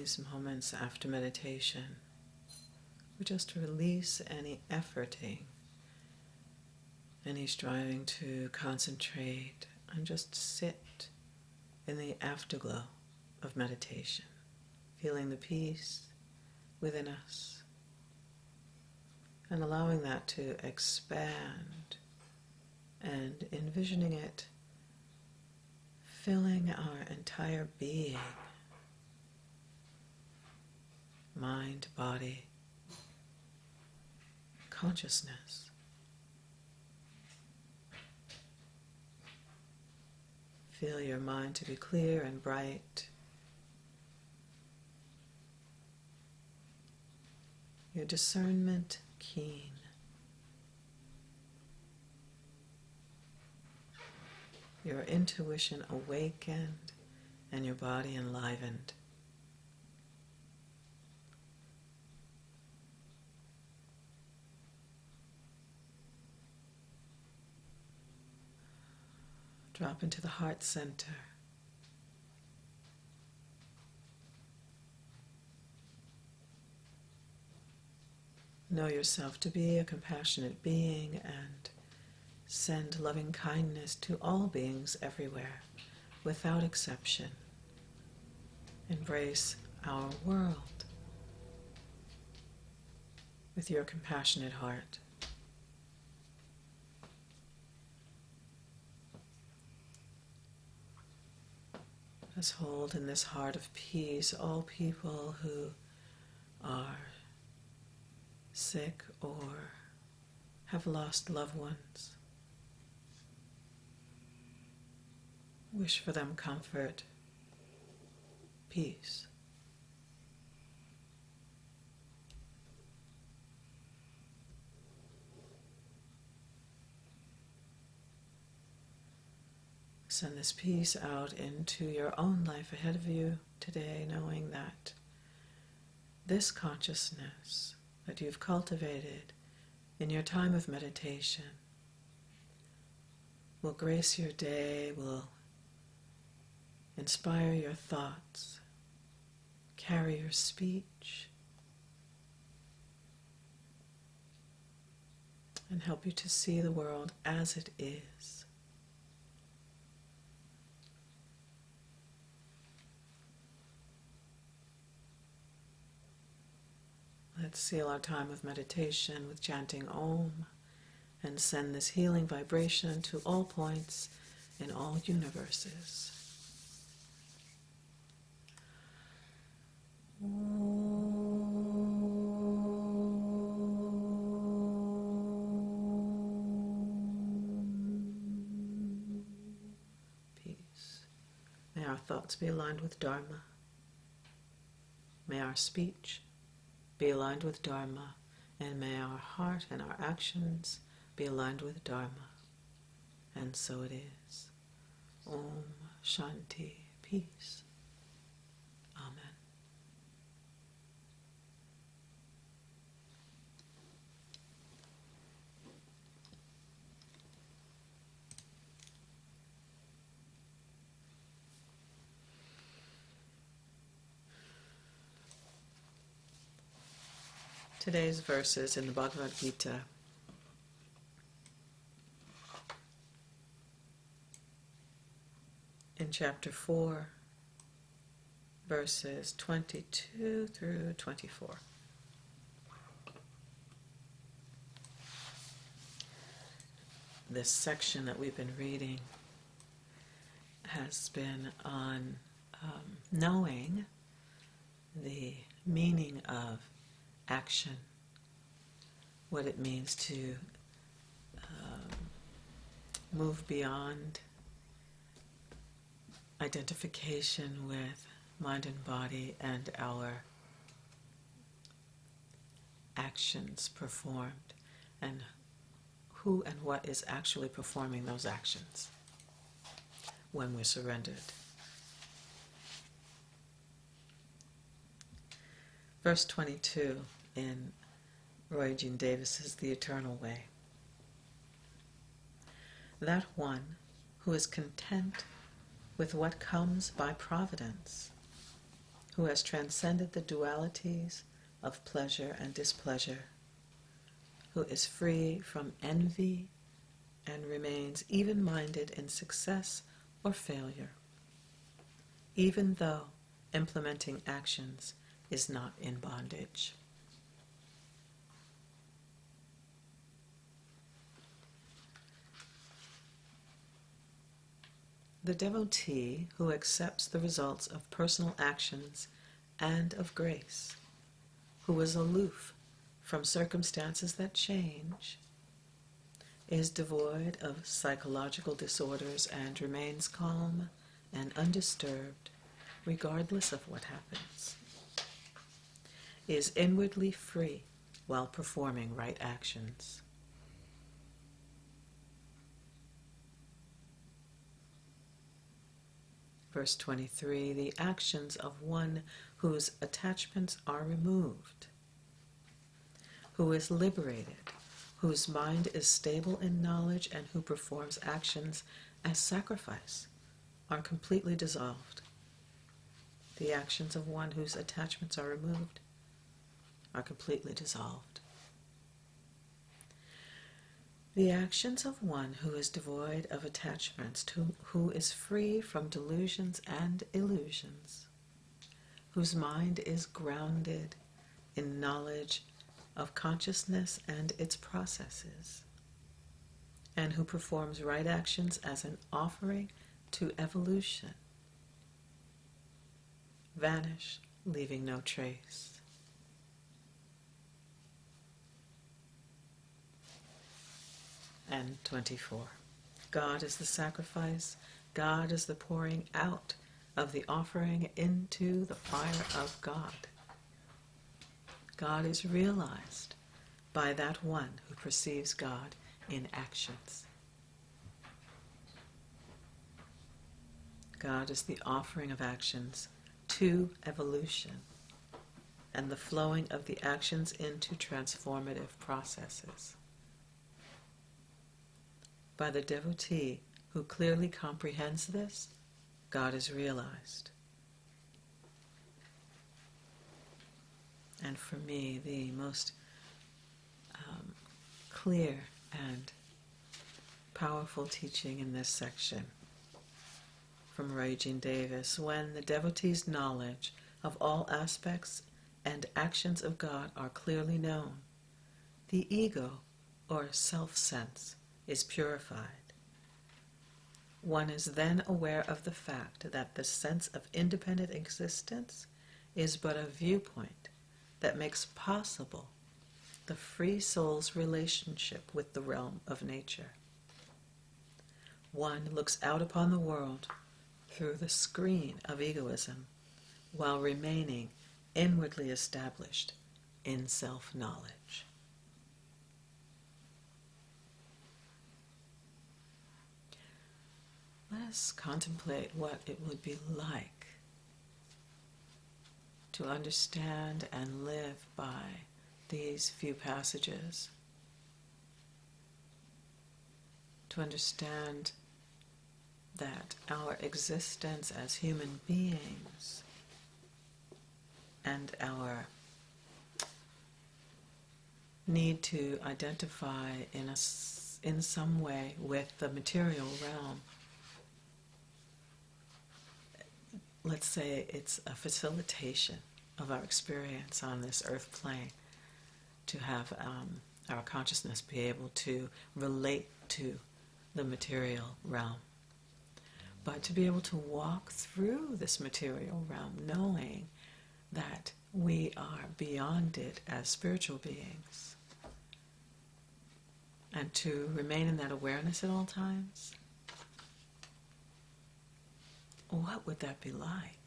these moments after meditation, we just release any efforting, any striving to concentrate, and just sit in the afterglow of meditation, feeling the peace within us, and allowing that to expand and envisioning it filling our entire being, mind, body, consciousness. Feel your mind to be clear and bright, your discernment keen. Your intuition awakened and your body enlivened. Drop into the heart center. Know yourself to be a compassionate being and send loving kindness to all beings everywhere, without exception. Embrace our world with your compassionate heart. Let's hold in this heart of peace all people who are sick or have lost loved ones. Wish for them comfort, peace. Send this peace out into your own life ahead of you today, knowing that this consciousness that you've cultivated in your time of meditation will grace your day, will inspire your thoughts, carry your speech, and help you to see the world as it is. Let's seal our time of meditation with chanting Om and send this healing vibration to all points in all universes. Peace. May our thoughts be aligned with Dharma. May our speech be aligned with Dharma, and may our heart and our actions be aligned with Dharma. And so it is. Om Shanti, peace. Amen. Today's verses in the Bhagavad Gita in chapter 4, verses 22 through 24. This section that we've been reading has been on knowing the meaning of action, what it means to move beyond identification with mind and body and our actions performed, and who and what is actually performing those actions when we're surrendered. Verse 22 in Roy Eugene Davis' The Eternal Way. That one who is content with what comes by providence who has transcended the dualities of pleasure and displeasure, who is free from envy and remains even-minded in success or failure, even though implementing actions is not in bondage. The devotee who accepts the results of personal actions and of grace, who is aloof from circumstances that change, is devoid of psychological disorders and remains calm and undisturbed regardless of what happens, is inwardly free while performing right actions. Verse 23, the actions of one whose attachments are removed, who is liberated, whose mind is stable in knowledge, and who performs actions as sacrifice, are completely dissolved. The actions of one whose attachments are removed are completely dissolved. The actions of one who is devoid of attachments, who is free from delusions and illusions, whose mind is grounded in knowledge of consciousness and its processes, and who performs right actions as an offering to evolution, vanish, leaving no trace. And 24. God is the sacrifice, God is the pouring out of the offering into the fire of God. God is realized by that one who perceives God in actions. God is the offering of actions to evolution and the flowing of the actions into transformative processes. By the devotee who clearly comprehends this, God is realized. And for me, the most clear and powerful teaching in this section from Roy Eugene Davis, when the devotee's knowledge of all aspects and actions of God are clearly known, the ego or self-sense is purified. One is then aware of the fact that the sense of independent existence is but a viewpoint that makes possible the free soul's relationship with the realm of nature. One looks out upon the world through the screen of egoism while remaining inwardly established in self-knowledge. Let us contemplate what it would be like to understand and live by these few passages, to understand that our existence as human beings and our need to identify in some way with the material realm. Let's say it's a facilitation of our experience on this earth plane, to have our consciousness be able to relate to the material realm. But to be able to walk through this material realm knowing that we are beyond it as spiritual beings, and to remain in that awareness at all times, what would that be like?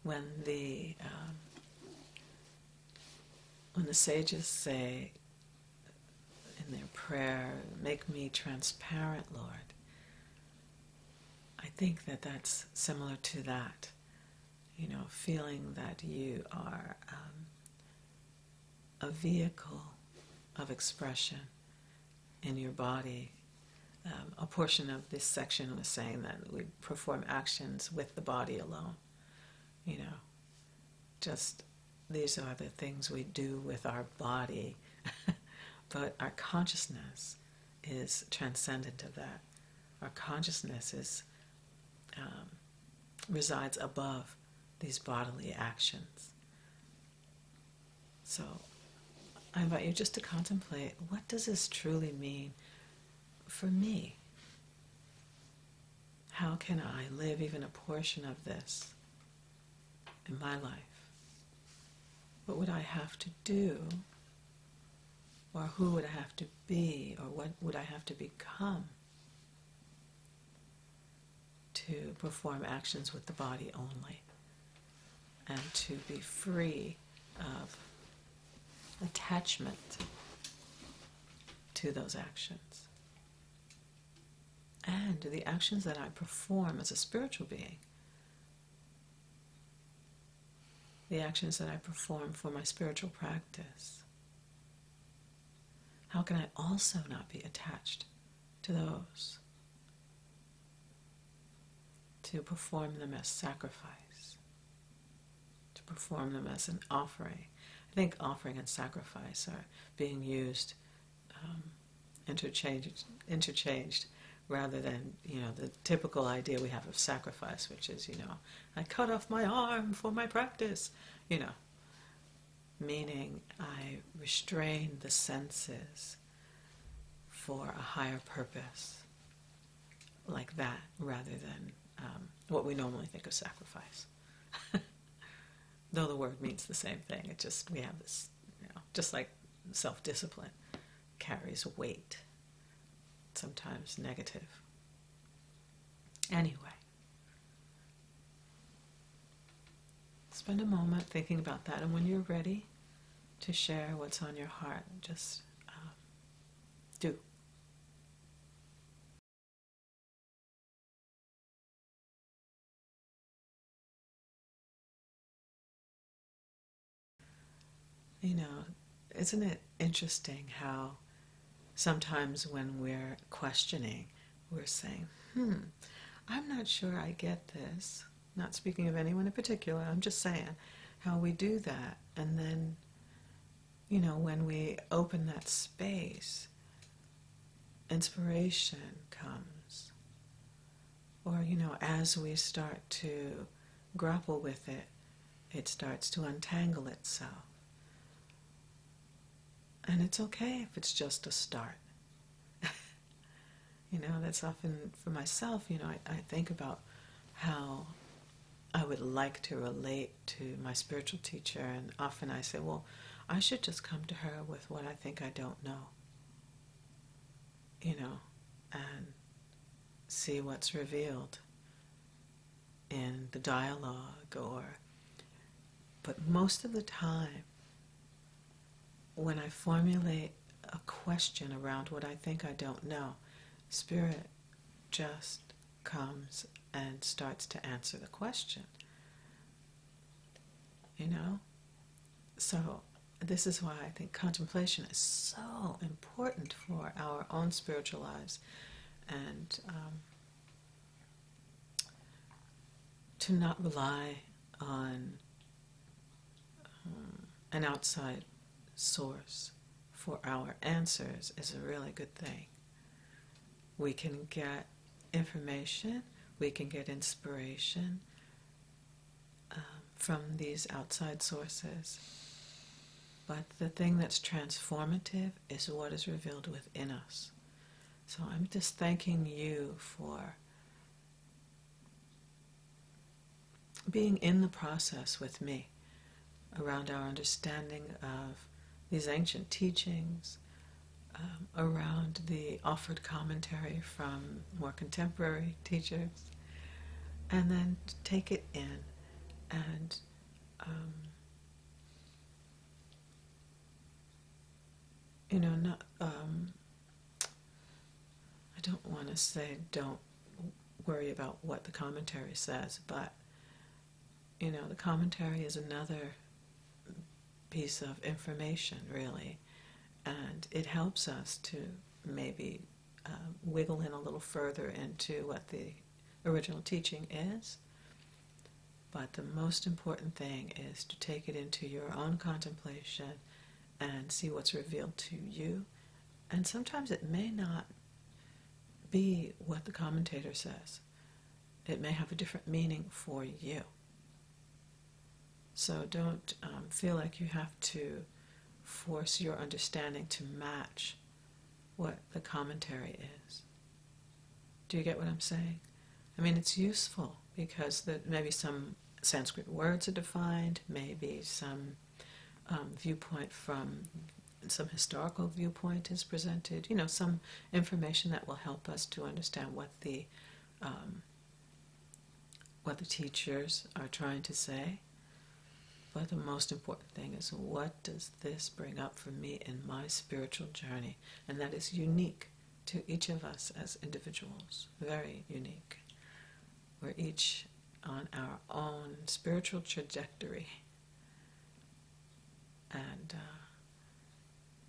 When the sages say in their prayer, "Make me transparent, Lord," I think that that's similar to that. You know, feeling that you are a vehicle of expression in your body, a portion of this section was saying that we perform actions with the body alone. You know, just these are the things we do with our body, but our consciousness is transcendent of that. Our consciousness is resides above these bodily actions. So I invite you just to contemplate, what does this truly mean for me? How can I live even a portion of this in my life? What would I have to do? Or who would I have to be? Or what would I have to become to perform actions with the body only? And to be free of attachment to those actions. And the actions that I perform as a spiritual being, the actions that I perform for my spiritual practice, how can I also not be attached to those? To perform them as sacrifice, to perform them as an offering. I think offering and sacrifice are being used interchanged rather than, the typical idea we have of sacrifice, which is, I cut off my arm for my practice, meaning I restrain the senses for a higher purpose, like that, rather than what we normally think of sacrifice. Though the word means the same thing, it just, we have this, just like self-discipline carries weight, sometimes negative. Anyway, spend a moment thinking about that, and when you're ready to share what's on your heart, just do. Isn't it interesting how sometimes when we're questioning, we're saying, I'm not sure I get this. Not speaking of anyone in particular, I'm just saying how we do that. And then, when we open that space, inspiration comes. Or, as we start to grapple with it, it starts to untangle itself. And it's okay if it's just a start. That's often for myself, I think about how I would like to relate to my spiritual teacher, and often I say, well, I should just come to her with what I think I don't know, and see what's revealed in the dialogue. But most of the time, when I formulate a question around what I think I don't know, Spirit just comes and starts to answer the question. So this is why I think contemplation is so important for our own spiritual lives, and to not rely on an outside source for our answers is a really good thing. We can get information, we can get inspiration from these outside sources, but the thing that's transformative is what is revealed within us. So I'm just thanking you for being in the process with me around our understanding of these ancient teachings, around the offered commentary from more contemporary teachers, and then to take it in and not, I don't want to say don't worry about what the commentary says, but the commentary is another piece of information, really, and it helps us to maybe wiggle in a little further into what the original teaching is. But the most important thing is to take it into your own contemplation and see what's revealed to you. And sometimes it may not be what the commentator says. It may have a different meaning for you. So don't feel like you have to force your understanding to match what the commentary is. Do you get what I'm saying? I mean, it's useful because maybe some Sanskrit words are defined, maybe some viewpoint from some historical viewpoint is presented, some information that will help us to understand what the teachers are trying to say. But the most important thing is, what does this bring up for me in my spiritual journey? And that is unique to each of us as individuals, very unique. We're each on our own spiritual trajectory. And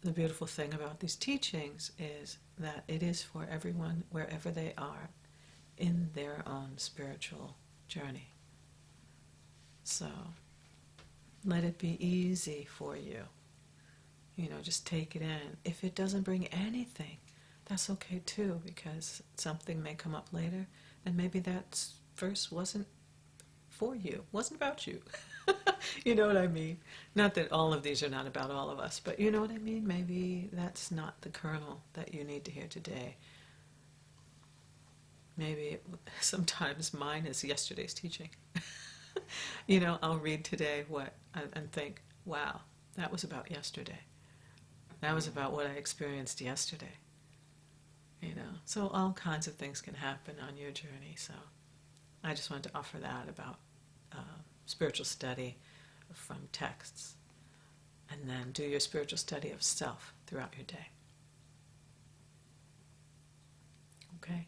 the beautiful thing about these teachings is that it is for everyone, wherever they are, in their own spiritual journey. So let it be easy for you. Just take it in. If it doesn't bring anything, that's okay too, because something may come up later, and maybe that verse wasn't for you, wasn't about you. You know what I mean? Not that all of these are not about all of us, but you know what I mean? Maybe that's not the kernel that you need to hear today. Maybe sometimes mine is yesterday's teaching. I'll read today and think, wow, that was about yesterday. That was about what I experienced yesterday. So all kinds of things can happen on your journey. So I just wanted to offer that about spiritual study from texts. And then do your spiritual study of self throughout your day. Okay?